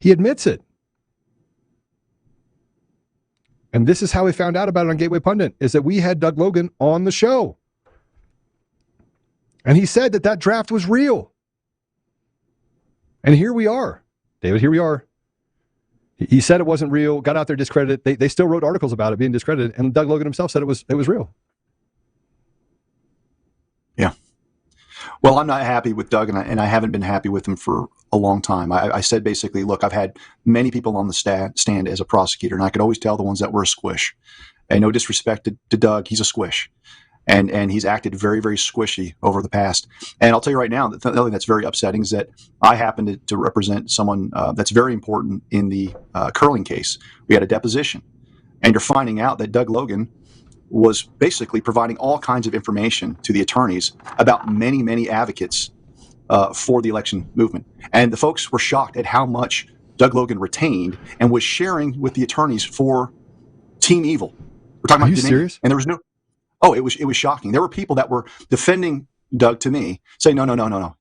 He admits it. And this is how we found out about it on Gateway Pundit, is that we had Doug Logan on the show. And he said that that draft was real. And here we are. David, here we are. He said it wasn't real, got out there discredited. They still wrote articles about it being discredited, and Doug Logan himself said it was real. Yeah. Well, I'm not happy with Doug, and I haven't been happy with him for a long time. I said basically, look, I've had many people on the stand as a prosecutor, and I could always tell the ones that were a squish. And no disrespect to Doug, he's a squish. And he's acted very, very squishy over the past. And I'll tell you right now, the thing that's very upsetting is that I happen to represent someone that's very important in the curling case. We had a deposition, and you're finding out that Doug Logan was basically providing all kinds of information to the attorneys about many, many advocates for the election movement. And the folks were shocked at how much Doug Logan retained and was sharing with the attorneys for Team Evil. We're talking about. Are you serious? And there was no. Oh, it was shocking. There were people that were defending Doug to me, saying, no.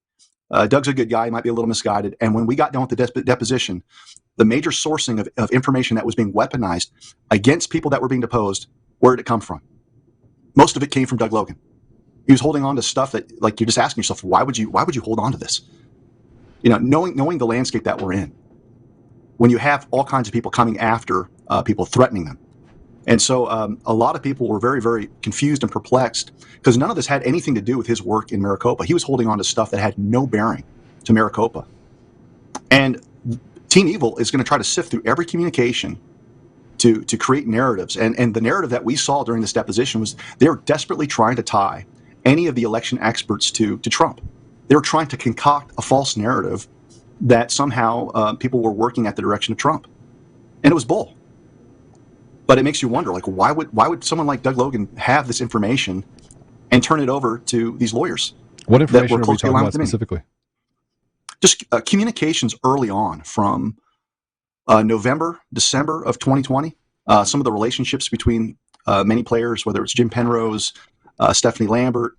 Doug's a good guy. He might be a little misguided. And when we got done with the deposition, the major sourcing of information that was being weaponized against people that were being deposed, where did it come from? Most of it came from Doug Logan. He was holding on to stuff that, like, you're just asking yourself, why would you hold on to this? You know, knowing the landscape that we're in, when you have all kinds of people coming after people, threatening them. And so a lot of people were very, very confused and perplexed because none of this had anything to do with his work in Maricopa. He was holding on to stuff that had no bearing to Maricopa. And Team Evil is going to try to sift through every communication to create narratives. And the narrative that we saw during this deposition was they were desperately trying to tie any of the election experts to Trump. They were trying to concoct a false narrative that somehow people were working at the direction of Trump. And it was bull. But it makes you wonder, like, why would someone like Doug Logan have this information and turn it over to these lawyers? What information are we talking about specifically? Just communications early on from November, December of 2020. Some of the relationships between many players, whether it's Jim Penrose, Stephanie Lambert,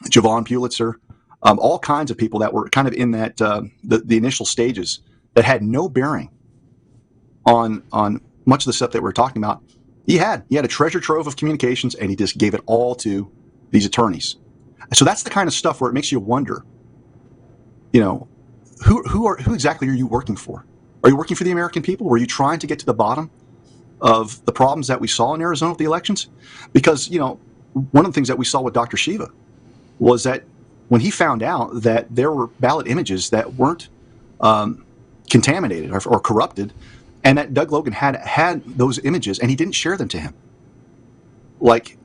Javon Pulitzer, all kinds of people that were kind of in that the initial stages that had no bearing on much of the stuff that we're talking about. He had a treasure trove of communications, and he just gave it all to these attorneys. So that's the kind of stuff where it makes you wonder, you know, who exactly are you working for? Are you working for the American people? Were you trying to get to the bottom of the problems that we saw in Arizona with the elections? Because, you know, one of the things that we saw with Dr. Shiva was that when he found out that there were ballot images that weren't contaminated or corrupted, and that Doug Logan had those images, and he didn't share them to him. Like,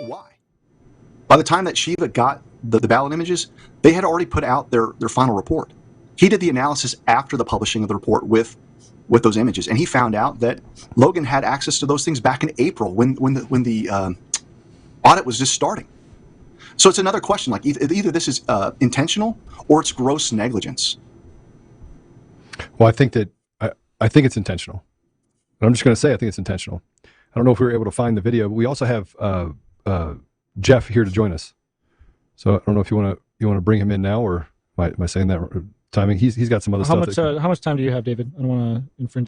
why? By the time that Shiva got the ballot images, they had already put out their final report. He did the analysis after the publishing of the report with those images, and he found out that Logan had access to those things back in April when the audit was just starting. So it's another question, like either this is intentional or it's gross negligence. Well, I think it's intentional. And I'm just going to say I think it's intentional. I don't know if we were able to find the video, but we also have Jeff here to join us. So I don't know if you want to bring him in now, or am I saying that timing? He's got some other stuff. How much time do you have, David? I don't want to infringe.